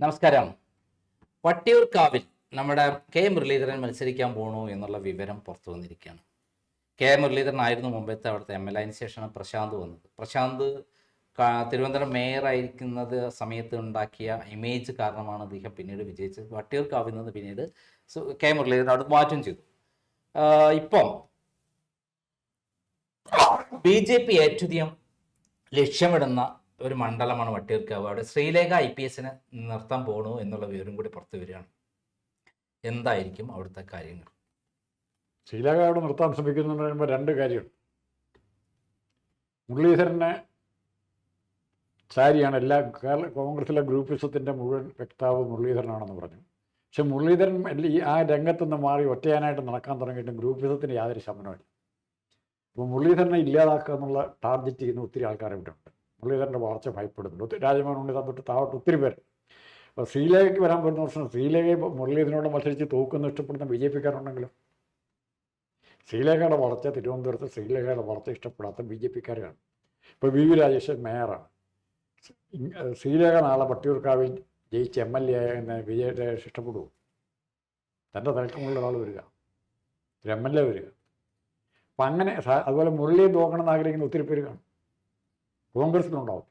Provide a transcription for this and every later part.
നമസ്കാരം. വട്ടിയൂർക്കാവിൽ നമ്മുടെ കെ മുരളീധരൻ മത്സരിക്കാൻ പോകണു എന്നുള്ള വിവരം പുറത്തു വന്നിരിക്കുകയാണ്. കെ മുരളീധരൻ ആയിരുന്നു മുമ്പത്തെ അവിടുത്തെ MLA. അതിന് ശേഷമാണ് പ്രശാന്ത് വന്നത്. പ്രശാന്ത് തിരുവനന്തപുരം മേയറായിരിക്കുന്നത് സമയത്ത് ഉണ്ടാക്കിയ ഇമേജ് കാരണമാണ് അദ്ദേഹം പിന്നീട് വിജയിച്ചത്. വട്ടിയൂർക്കാവിൽ നിന്ന് പിന്നീട് കെ മുരളീധരൻ അവിടെ മാറ്റം ചെയ്തു. ഇപ്പം BJP ഏറ്റവും ലക്ഷ്യമിടുന്ന ഒരു മണ്ഡലമാണ് വട്ടിയൂർക്കാവ്. അവിടെ ശ്രീലേഖ IPS നിർത്താൻ പോകണു എന്നുള്ള വിവരം കൂടി പുറത്തു വരികയാണ്. എന്തായിരിക്കും അവിടുത്തെ കാര്യങ്ങൾ? ശ്രീലേഖ അവിടെ നിർത്താൻ ശ്രമിക്കുന്നതെന്ന് പറയുമ്പോൾ രണ്ട് കാര്യമുണ്ട്. മുരളീധരനെ ചാരിയാണ് എല്ലാ കോൺഗ്രസിലെ ഗ്രൂപ്പിസത്തിൻ്റെ മുഴുവൻ വ്യക്താവ് മുരളീധരനാണെന്ന് പറഞ്ഞു. പക്ഷെ മുരളീധരൻ ആ രംഗത്തുനിന്ന് മാറി ഒറ്റയാനായിട്ട് നടക്കാൻ തുടങ്ങിയിട്ടും ഗ്രൂപ്പിസത്തിന് യാതൊരു ശമനമില്ല. അപ്പോൾ മുരളീധരനെ ഇല്ലാതാക്കുക എന്നുള്ള ടാർഗറ്റ് ചെയ്യുന്ന ഒത്തിരി ആൾക്കാർ ഇവിടെ ഉണ്ട്. മുരളീധരൻ്റെ വളർച്ച ഭയപ്പെടുന്നുണ്ട്. രാജമോഹൻ ഉണ്ണി തൊട്ട് താഴോട്ട് ഒത്തിരി പേര്. അപ്പോൾ ശ്രീലേഖയ്ക്ക് വരാൻ പറ്റുന്ന പ്രശ്നം, ശ്രീലേഖയെ മുരളീധരനോട് മത്സരിച്ച് തോക്കുന്ന ഇഷ്ടപ്പെടുന്ന BJP-ക്കാരുണ്ടെങ്കിലും ശ്രീലേഖയുടെ വളർച്ച, തിരുവനന്തപുരത്ത് ശ്രീലേഖയുടെ വളർച്ച ഇഷ്ടപ്പെടാത്ത BJP-ക്കാരാണ്. ഇപ്പോൾ VV രാജേഷ് മേയറാണ്. ശ്രീലേഖ നാളെ വട്ടിയൂർക്കാവിൽ ജയിച്ച് MLA എന്ന രാജേഷ് ഇഷ്ടപ്പെടുമോ? തൻ്റെ തലക്കമുള്ള ഒരാൾ വരിക, ഒരു MLA വരിക. അപ്പം അങ്ങനെ അതുപോലെ മുരളിയെ നോക്കണമെന്ന് ആഗ്രഹിക്കുന്ന ഒത്തിരി പേര് കാണും. കോൺഗ്രസിലുണ്ടാവും.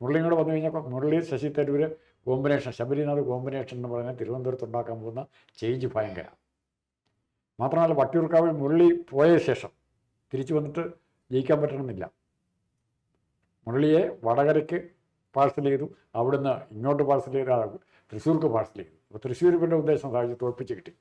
മുരളിയും കൂടെ വന്നു കഴിഞ്ഞാൽ മുരളി ശശി തരൂർ കോമ്പിനേഷൻ, ശബരിനാഥ് കോമ്പിനേഷൻ എന്ന് പറഞ്ഞാൽ തിരുവനന്തപുരത്ത് ഉണ്ടാക്കാൻ പോകുന്ന ചേഞ്ച് ഭയങ്കര. മാത്രമല്ല വട്ടിയൂർക്കാവിൽ മുരളി പോയ ശേഷം തിരിച്ചു വന്നിട്ട് ജയിക്കാൻ പറ്റണമെന്നില്ല. മുരളിയെ വടകരയ്ക്ക് പാഴ്സൽ ചെയ്തു, അവിടുന്ന് ഇങ്ങോട്ട് പാഴ്സൽ ചെയ്ത് തൃശ്ശൂർക്ക് പാഴ്സൽ ചെയ്തു. അപ്പോൾ തൃശ്ശൂരിൻ്റെ ഉദ്ദേശം സാധിച്ച് തോൽപ്പിച്ച് കിട്ടി.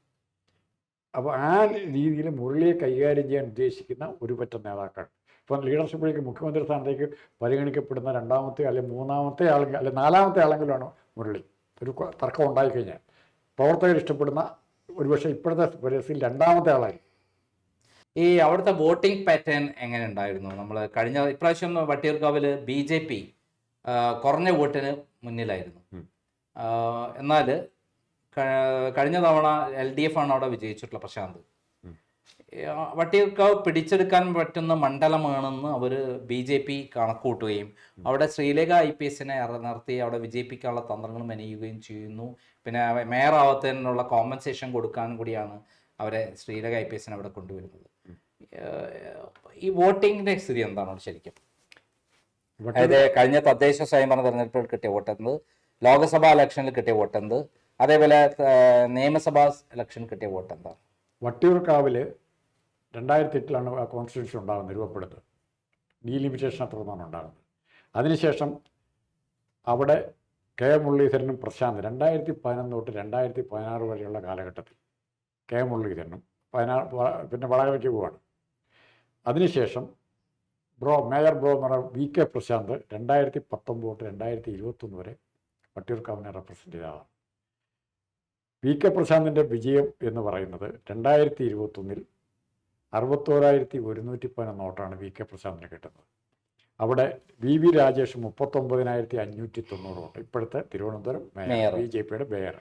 അപ്പോൾ ആ രീതിയിൽ മുരളിയെ കൈകാര്യം ചെയ്യാൻ ഉദ്ദേശിക്കുന്ന ഒരു പറ്റം നേതാക്കൾ ഇപ്പം ലീഡർഷിപ്പിലേക്ക് മുഖ്യമന്ത്രി സ്ഥാനത്തേക്ക് പരിഗണിക്കപ്പെടുന്ന രണ്ടാമത്തെ അല്ലെങ്കിൽ മൂന്നാമത്തെ ആളെങ്കിൽ അല്ലെങ്കിൽ നാലാമത്തെ ആളെങ്കിലുമാണ് മുരളി. ഒരു തർക്കം ഉണ്ടായിക്കഴിഞ്ഞാൽ പ്രവർത്തകർ ഇഷ്ടപ്പെടുന്ന ഒരുപക്ഷെ ഇപ്പോഴത്തെ പരിസ്ഥിതിയിൽ രണ്ടാമത്തെ ആളായിരിക്കും. ഈ അവിടുത്തെ വോട്ടിംഗ് പാറ്റേൺ എങ്ങനെ ഉണ്ടായിരുന്നു? നമ്മൾ ഇപ്രാവശ്യം വട്ടിയൂർക്കാവിൽ BJP കുറഞ്ഞ വോട്ടിന് മുന്നിലായിരുന്നു. എന്നാൽ കഴിഞ്ഞ തവണ LDF ആണ് അവിടെ വിജയിച്ചിട്ടുള്ള പ്രശാന്ത്. വട്ടിയൂർക്കാവ് പിടിച്ചെടുക്കാൻ പറ്റുന്ന മണ്ഡലമാണെന്ന് അവർ BJP കണക്കൂട്ടുകയും അവിടെ ശ്രീലേഖ IPS നിർത്തി അവിടെ വിജയിപ്പിക്കാനുള്ള തന്ത്രങ്ങൾ മെനയുകയും ചെയ്യുന്നു. പിന്നെ മേയറാവത്തതിനുള്ള കോമ്പൻസേഷൻ കൊടുക്കാൻ കൂടിയാണ് അവരെ ശ്രീലേഖ IPS അവിടെ കൊണ്ടുവരുന്നത്. ഈ വോട്ടിങ്ങിന്റെ സ്ഥിതി എന്താണ് ശരിക്കും? അതായത് കഴിഞ്ഞ തദ്ദേശ സ്വയംഭരണ തെരഞ്ഞെടുപ്പിൽ കിട്ടിയ വോട്ടെന്ത്, ലോക്സഭാ ഇലക്ഷനിൽ കിട്ടിയ വോട്ടെന്ത്, അതേപോലെ നിയമസഭാ ഇലക്ഷൻ കിട്ടിയ വോട്ടെന്താണ്? വട്ടിയൂർക്കാവിൽ 2008 ആ കോൺസ്റ്റിറ്റ്യൂഷൻ ഉണ്ടാകുന്നത്, രൂപപ്പെടുന്നത്. ഡീലിമിറ്റേഷൻ അത്രയൊന്നാണ് ഉണ്ടാകുന്നത്. അതിനുശേഷം അവിടെ കെ മുരളീധരനും പ്രശാന്ത് 2011 തൊട്ട് 2016 വരെയുള്ള കാലഘട്ടത്തിൽ കെ മുരളീധരനും പിന്നെ വടകരയ്ക്ക് പോവാണ്. അതിനുശേഷം മേയർ എന്ന് പറഞ്ഞാൽ VK പ്രശാന്ത് 2019 തൊട്ട് 2021 വരെ വട്ടിയൂർക്കാവിനെ റെപ്രസെൻ്റ് ചെയ്തതാണ്. VK പ്രശാന്തിൻ്റെ വിജയം എന്ന് പറയുന്നത് 2021 61,110 നോട്ടാണ് VK പ്രശാന്തിന് കിട്ടുന്നത്. അവിടെ VV രാജേഷ് 39,590 വോട്ട്, ഇപ്പോഴത്തെ തിരുവനന്തപുരം മേയർ, BJP-യുടെ മേയർ.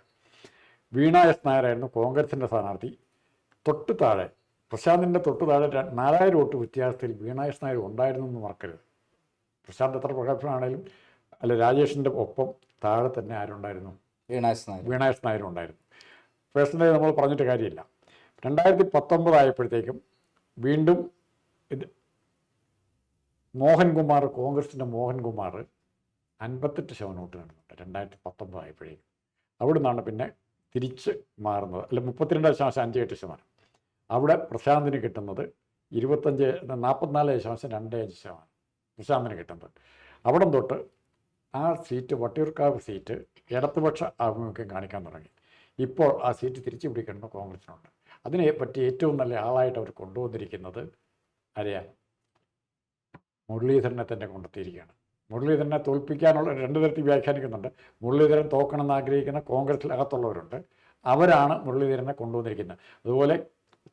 വീണ S. നായരായിരുന്നു കോൺഗ്രസിൻ്റെ സ്ഥാനാർത്ഥി. തൊട്ട് താഴെ പ്രശാന്തിൻ്റെ തൊട്ട് താഴെ 4,000 വോട്ട് വ്യത്യാസത്തിൽ വീണ S. നായർ ഉണ്ടായിരുന്നു എന്ന് മറക്കരുത്. പ്രശാന്ത് എത്ര പ്രഗത്ഭനാണേലും അല്ല, രാജേഷിൻ്റെ ഒപ്പം താഴെ തന്നെ ആരുണ്ടായിരുന്നു? വീണ S. നായർ ഉണ്ടായിരുന്നു. പേഴ്സണലി നമ്മൾ പറഞ്ഞിട്ട് കാര്യമില്ല. 2019 ആയപ്പോഴത്തേക്കും വീണ്ടും മോഹൻകുമാർ, കോൺഗ്രസിൻ്റെ മോഹൻകുമാർ 58% വോട്ട് നേടുന്നുണ്ട് 2019 ആയപ്പോഴേക്കും. അവിടെ നിന്നാണ് പിന്നെ തിരിച്ച് മാറുന്നത്. അല്ല, 32.58%. അവിടെ പ്രശാന്തിന് കിട്ടുന്നത് 44.25% പ്രശാന്തിന് കിട്ടുന്നത്. അവിടെ തൊട്ട് ആ സീറ്റ്, വട്ടിയൂർക്കാവ് സീറ്റ്, ഇടതുപക്ഷ ആഭിമുഖ്യം കാണിക്കാൻ തുടങ്ങി. ഇപ്പോൾ ആ സീറ്റ് തിരിച്ചു പിടിക്കേണ്ട കോൺഗ്രസിനുണ്ട്. അതിനെ പറ്റി ഏറ്റവും നല്ല ആളായിട്ട് അവർ കൊണ്ടുവന്നിരിക്കുന്നത് അറിയാം, മുരളീധരനെ തന്നെ കൊണ്ടെത്തിയിരിക്കുകയാണ്. മുരളീധരനെ തോൽപ്പിക്കാനുള്ള രണ്ട് തരത്തിൽ വ്യാഖ്യാനിക്കുന്നുണ്ട്. മുരളീധരൻ തോക്കണമെന്ന് ആഗ്രഹിക്കുന്ന കോൺഗ്രസിനകത്തുള്ളവരുണ്ട്, അവരാണ് മുരളീധരനെ കൊണ്ടുവന്നിരിക്കുന്നത്. അതുപോലെ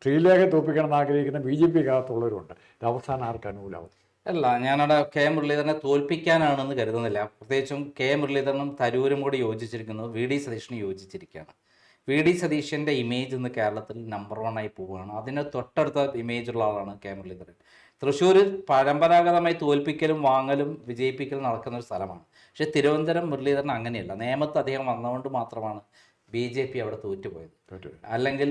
ശ്രീലേഖ തോൽപ്പിക്കണമെന്ന് ആഗ്രഹിക്കുന്ന BJP-ക്കകത്തുള്ളവരുണ്ട്. ഇത് അവസാനം ആർക്ക് അനുകൂലമാവും? അല്ല, ഞാനവിടെ കെ മുരളീധരനെ തോൽപ്പിക്കാനാണെന്ന് കരുതുന്നില്ല. പ്രത്യേകിച്ചും കെ മുരളീധരനും തരൂരും കൂടി യോജിച്ചിരിക്കുന്നത് VD സതീഷിന് യോജിച്ചിരിക്കുകയാണ്. VD സതീഷിൻ്റെ ഇമേജ് ഇന്ന് കേരളത്തിൽ നമ്പർ 1 ആയി പോവുകയാണ്. അതിന് തൊട്ടടുത്ത ഇമേജുള്ള ആളാണ് കെ മുരളീധരൻ. തൃശ്ശൂർ പരമ്പരാഗതമായി തോൽപ്പിക്കലും വാങ്ങലും വിജയിപ്പിക്കലും നടക്കുന്ന ഒരു സ്ഥലമാണ്. പക്ഷെ തിരുവനന്തപുരം മുരളീധരൻ അങ്ങനെയല്ല. നേമത്ത് അദ്ദേഹം വന്നതുകൊണ്ട് മാത്രമാണ് BJP അവിടെ തോറ്റുപോയത്. അല്ലെങ്കിൽ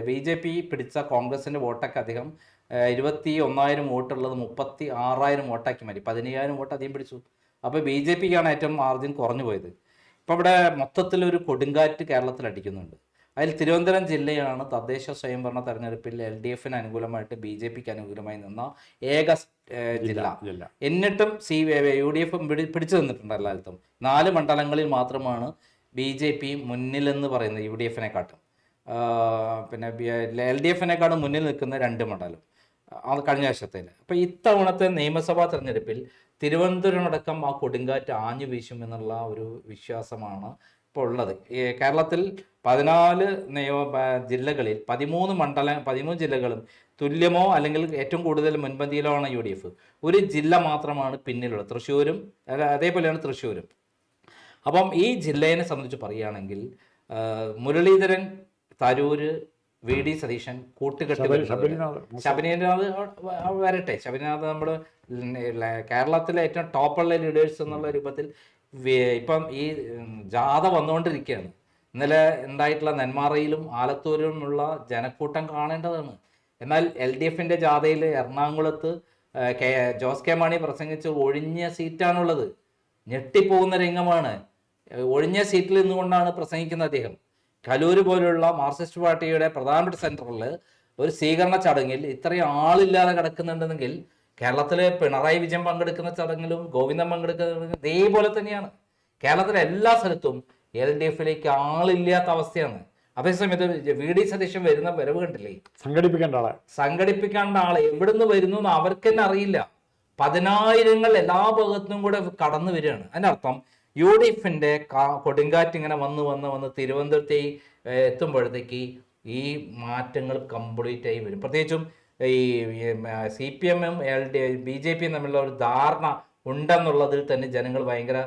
BJP പിടിച്ച കോൺഗ്രസിൻ്റെ വോട്ടൊക്കെ അദ്ദേഹം 21,000 വോട്ടുള്ളത് 36,000 വോട്ടാക്കി മാറ്റി. 15,000 വോട്ട് അധികം പിടിച്ചു. അപ്പോൾ BJPക്കാണ് ഏറ്റവും മാർജിൻ കുറഞ്ഞു പോയത്. ഇപ്പോൾ ഇവിടെ മൊത്തത്തിലൊരു കൊടുങ്കാറ്റ് കേരളത്തിൽ അടിക്കുന്നുണ്ട്. അതിൽ തിരുവനന്തപുരം ജില്ലയാണ് തദ്ദേശ സ്വയംഭരണ തെരഞ്ഞെടുപ്പിൽ LDFന് അനുകൂലമായിട്ട് BJPക്ക് അനുകൂലമായി നിന്ന ഏക ജില്ല. എന്നിട്ടും UDF പിടിച്ചു നിന്നിട്ടുണ്ട് എല്ലായിടത്തും. 4 മണ്ഡലങ്ങളിൽ മാത്രമാണ് BJP മുന്നിലെന്ന് പറയുന്നത് UDFനെക്കാട്ടും. പിന്നെ LDFനെക്കാളും മുന്നിൽ നിൽക്കുന്ന 2 മണ്ഡലം അത് കഴിഞ്ഞ വർഷത്തിൽ. അപ്പോൾ ഇത്തവണത്തെ നിയമസഭാ തെരഞ്ഞെടുപ്പിൽ തിരുവനന്തപുരം അടക്കം ആ കൊടുങ്കാറ്റ് ആഞ്ഞു വീശും എന്നുള്ള ഒരു വിശ്വാസമാണ് ഇപ്പോൾ ഉള്ളത്. കേരളത്തിൽ 14 ജില്ലകളിൽ 13 ജില്ലകളും തുല്യമോ അല്ലെങ്കിൽ ഏറ്റവും കൂടുതൽ മുൻപന്തിയിലോ ആണ് UDF. ഒരു ജില്ല മാത്രമാണ് പിന്നിലുള്ളത്, തൃശ്ശൂരും. അതേപോലെയാണ് തൃശ്ശൂരും. അപ്പം ഈ ജില്ലയെ സംബന്ധിച്ച് പറയുകയാണെങ്കിൽ മുരളീധരൻ, തരൂര്, VD സതീശൻ കൂട്ടുകെട്ട് ശബരിനാഥ് വരട്ടെ. ശബരിനാഥ് നമ്മുടെ കേരളത്തിലെ ഏറ്റവും ടോപ്പുള്ള ലീഡേഴ്സ് എന്നുള്ള രൂപത്തിൽ ഇപ്പം ഈ ജാഥ വന്നുകൊണ്ടിരിക്കുകയാണ്. ഇന്നലെ ഉണ്ടായിട്ടുള്ള നെന്മാറയിലും ആലത്തൂരിലുമുള്ള ജനക്കൂട്ടം കാണേണ്ടതാണ്. എന്നാൽ LDFന്റെ ജാഥയിൽ എറണാകുളത്ത് ജോസ് കെ മാണി പ്രസംഗിച്ച് ഒഴിഞ്ഞ സീറ്റാണുള്ളത്. ഞെട്ടിപ്പോകുന്ന രംഗമാണ്. ഒഴിഞ്ഞ സീറ്റിൽ നിന്നുകൊണ്ടാണ് പ്രസംഗിക്കുന്നത് അദ്ദേഹം. കലൂര് പോലുള്ള മാർക്സിസ്റ്റ് പാർട്ടിയുടെ പ്രധാനപ്പെട്ട സെന്ററിൽ ഒരു സ്വീകരണ ചടങ്ങിൽ ഇത്രയും ആളില്ലാതെ കിടക്കുന്നുണ്ടെങ്കിൽ കേരളത്തിലെ പിണറായി വിജയൻ പങ്കെടുക്കുന്ന ചടങ്ങിലും ഗോവിന്ദൻ പങ്കെടുക്കുന്ന ഇതേപോലെ തന്നെയാണ്. കേരളത്തിലെ എല്ലാ സ്ഥലത്തും LDFിലേക്ക് ആളില്ലാത്ത അവസ്ഥയാണ്. അതേസമയത്ത് VD സതീശൻ വരുന്ന വരവ് കണ്ടില്ലേ? സംഘടിപ്പിക്കേണ്ട ആളെ എവിടുന്ന് വരുന്നു എന്ന് അവർക്ക് തന്നെ അറിയില്ല. 10,000 എല്ലാ ഭാഗത്തും കൂടെ കടന്നു വരികയാണ്. അതിനർത്ഥം UDFന്റെ കൊടുങ്കാറ്റ് ഇങ്ങനെ വന്ന് തിരുവനന്തപുരത്തെ എത്തുമ്പോഴത്തേക്ക് ഈ മാറ്റങ്ങൾ കംപ്ലീറ്റ് ആയി വരും. പ്രത്യേകിച്ചും ഈ CPM-ഉം BJPയും തമ്മിലുള്ള ഒരു ധാരണ ഉണ്ടെന്നുള്ളതിൽ തന്നെ ജനങ്ങൾ ഭയങ്കര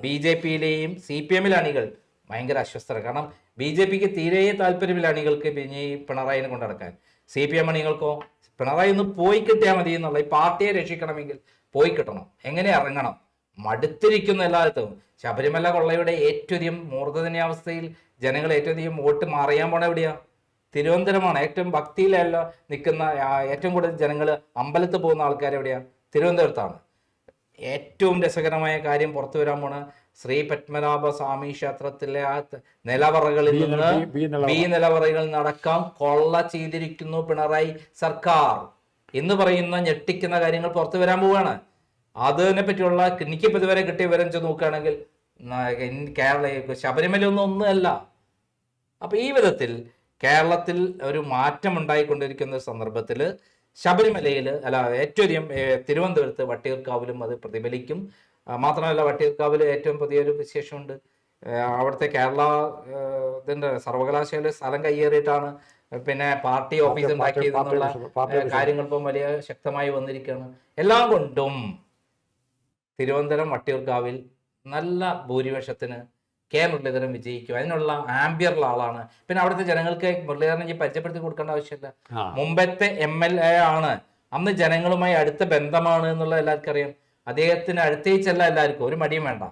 BJPയിലെയും CPM-ലെ അണികൾ ഭയങ്കര അസ്വസ്ഥരാണ്. കാരണം BJPക്ക് തീരെ താല്പര്യമില്ല അണികൾക്ക് പിന്നെ ഈ പിണറായിനെ കൊണ്ട് നടക്കാൻ. CPM അണികൾക്കോ പിണറായി ഒന്ന് പോയി കിട്ടിയാൽ മതി എന്നുള്ള, ഈ പാർട്ടിയെ രക്ഷിക്കണമെങ്കിൽ പോയി കിട്ടണം. എങ്ങനെ ഇറങ്ങണം? മടുത്തിരിക്കുന്ന എല്ലായിടത്തും. ശബരിമല കൊള്ളയുടെ ഏറ്റവും അധികം മൂർധന്യാവസ്ഥയിൽ ജനങ്ങൾ ഏറ്റവും അധികം വോട്ട് മറിയാൻ പോണ എവിടെയാ? തിരുവനന്തപുരമാണ്. ഏറ്റവും ഭക്തിയിലല്ല നിൽക്കുന്ന ഏറ്റവും കൂടുതൽ ജനങ്ങൾ അമ്പലത്തിൽ പോകുന്ന ആൾക്കാർ എവിടെയാ? തിരുവനന്തപുരത്താണ്. ഏറ്റവും രസകരമായ കാര്യം പുറത്തു വരാൻ പോണ ശ്രീ പത്മനാഭ സ്വാമി ക്ഷേത്രത്തിലെ ആ നിലവറകളിൽ നിന്ന് B നിലവറകളിൽ നടക്കാൻ കൊള്ള ചെയ്തിരിക്കുന്നു പിണറായി സർക്കാർ എന്ന് പറയുന്ന ഞെട്ടിക്കുന്ന കാര്യങ്ങൾ പുറത്തു വരാൻ പോവുകയാണ്. അതിനെ പറ്റിയുള്ള എനിക്കിപ്പോൾ ഇതുവരെ കിട്ടിയ വിവരം വെച്ച് നോക്കുകയാണെങ്കിൽ ശബരിമല ഒന്നുമല്ല. അപ്പൊ ഈ വിധത്തിൽ കേരളത്തിൽ ഒരു മാറ്റം ഉണ്ടായിക്കൊണ്ടിരിക്കുന്ന സന്ദർഭത്തിൽ ശബരിമലയിൽ ഏറ്റവും അധികം തിരുവനന്തപുരത്ത് വട്ടിയൂർക്കാവിലും അത് പ്രതിഫലിക്കും. മാത്രമല്ല വട്ടിയൂർക്കാവിൽ ഏറ്റവും പുതിയൊരു വിശേഷമുണ്ട്. അവിടുത്തെ കേരള ഇതിന്റെ സർവകലാശാല സ്ഥലം കയ്യേറിയിട്ടാണ് പിന്നെ പാർട്ടി ഓഫീസ് ഉണ്ടാക്കിയതെന്നുള്ള കാര്യങ്ങൾ ഇപ്പം വലിയ ശക്തമായി വന്നിരിക്കുകയാണ്. എല്ലാം കൊണ്ടും തിരുവനന്തപുരം വട്ടിയൂർക്കാവിൽ നല്ല ഭൂരിപക്ഷത്തിന് മുരളീധരൻ വിജയിക്കും. അതിനുള്ള ആംബിയറുള്ള ആളാണ്. പിന്നെ അവിടുത്തെ ജനങ്ങൾക്ക് മുരളീധരനെ ഇനി പരിചയപ്പെടുത്തി കൊടുക്കേണ്ട ആവശ്യമില്ല. മുമ്പത്തെ MLA ആണ്. അന്ന് ജനങ്ങളുമായി അടുത്ത ബന്ധമാണ് എന്നുള്ള എല്ലാവർക്കും അറിയാം. അദ്ദേഹത്തിന് അടുത്തേച്ചല്ല എല്ലാവർക്കും, ഒരു മടിയും വേണ്ട.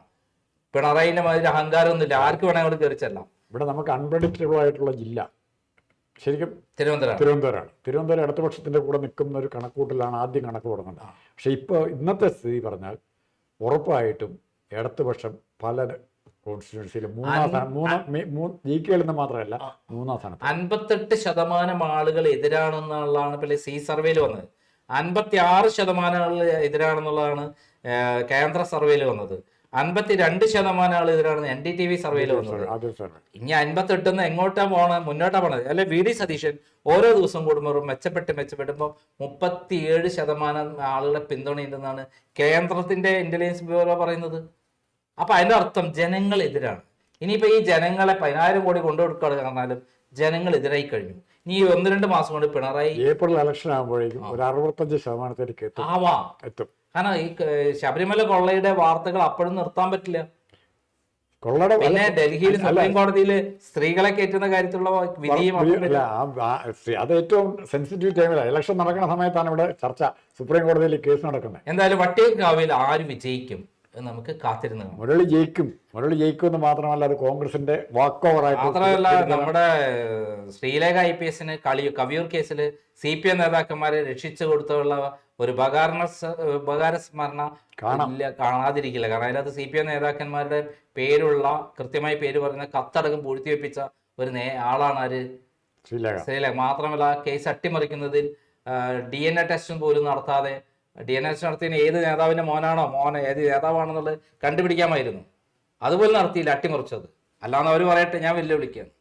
പിണറായിന്റെ മാതിരി അഹങ്കാരമൊന്നുമില്ല, ആർക്ക് വേണമെങ്കിൽ അവിടെ കയറിച്ചെല്ലാം. ഇവിടെ നമുക്ക് അൺപ്രഡിക്റ്റബിൾ ആയിട്ടുള്ള ജില്ല ശരിക്കും തിരുവനന്തപുരമാണ്. തിരുവനന്തപുരം ഇടതുപക്ഷത്തിന്റെ കൂടെ നിൽക്കുന്ന ഒരു കണക്കൂട്ടലാണ് ആദ്യം കണക്ക് തുടങ്ങുന്നത്. പക്ഷെ ഇപ്പോൾ ഇന്നത്തെ സ്ഥിതി പറഞ്ഞാൽ ഉറപ്പായിട്ടും ഇടതുപക്ഷം പല കോൺസ്റ്റിറ്റ്യുവൻസിയിലും ജയിക്കുകയെന്ന് മാത്രമല്ല 3-ാം സ്ഥാനത്ത്. 58% ആളുകൾ എതിരാണെന്നുള്ളതാണ് ഇപ്പോൾ സർവേയിൽ വന്നത്. 56% ആളുകൾ എതിരാണെന്നുള്ളതാണ് കേന്ദ്ര സർവേയിൽ വന്നത്. 52% ആൾ എതിരാണെന്ന് NDTV സർവേയിൽ വന്നത്. ഇനി 58 എങ്ങോട്ടാ മുന്നോട്ടാ പോണത്? അല്ലെ VD സതീശൻ ഓരോ ദിവസം കൂടുമ്പോൾ മെച്ചപ്പെടുമ്പോൾ 37% ആളുകളെ പിന്തുണയുണ്ടെന്നാണ് കേന്ദ്രത്തിന്റെ ഇന്റലിജൻസ് ബ്യൂറോ പറയുന്നത്. അപ്പൊ അതിന്റെ അർത്ഥം ജനങ്ങൾ എതിരാണ്. ഇനിയിപ്പോ ഈ ജനങ്ങളെ 10,000 കോടി കൊണ്ടുകൊടുക്കുക പറഞ്ഞാലും ജനങ്ങൾ എതിരായി കഴിഞ്ഞു. ഇനി 1-2 മാസം കൊണ്ട് പിണറായി ഏപ്രിൽ ഇലക്ഷൻ ആകുമ്പോഴേക്കും ഒരു 65% എത്തും. കാരണം ഈ ശബരിമല കൊള്ളയുടെ വാർത്തകൾ അപ്പോഴും നിർത്താൻ പറ്റില്ല. കൊള്ളയുടെ പിന്നെ ഡൽഹിയിൽ അല്ല, സുപ്രീം കോടതിയിൽ സ്ത്രീകളെ കയറ്റുന്ന കാര്യത്തിലുള്ള വിധിയും അപ്പം അല്ല അത് ഏറ്റവും സെൻസിറ്റീവ് ടൈമിലാണ്. ഇലക്ഷൻ നടക്കുന്ന സമയത്താണ് ഇവിടെ ചർച്ച, സുപ്രീം കോടതിയിൽ കേസ് നടക്കുന്നത്. എന്തായാലും വട്ടിയൂർക്കാവിൽ ആര് വിജയിക്കും എന്ന് നമുക്ക് കാത്തിരുന്ന് കാണാം. മുരളി ജയിക്കുമെന്ന് മാത്രമല്ല അത് കോൺഗ്രസിന്റെ വാക്ക് ഓവറായിട്ട്. മാത്രമല്ല നമ്മുടെ ശ്രീലേഖ IPS കവിയൂർ കേസിൽ CPM നേതാക്കന്മാരെ രക്ഷിച്ചു കൊടുത്തുള്ള ഒരു ഉപകാരസ്മരണ കാണാതിരിക്കില്ല. കാരണം അതിനകത്ത് CPM നേതാക്കന്മാരുടെ പേരുള്ള കൃത്യമായി പേര് പറയുന്ന കത്തടക്കം പൂഴ്ത്തിവെപ്പിച്ച ഒരു ആളാണ് ആര്? ശ്രീലേഖ. മാത്രമല്ല കേസ് അട്ടിമറിക്കുന്നതിൽ DNA ടെസ്റ്റും പോലും നടത്താതെ, DNA ടെസ്റ്റ് നടത്തിയതിന് ഏത് നേതാവിന്റെ ഏത് നേതാവാണെന്നുള്ളത് കണ്ടുപിടിക്കാമായിരുന്നു. അതുപോലെ നടത്തിയില്ല, അട്ടിമറിച്ചത്. അല്ലാന്ന് അവർ പറയട്ടെ, ഞാൻ വെല്ലുവിളിക്കുകയാണ്.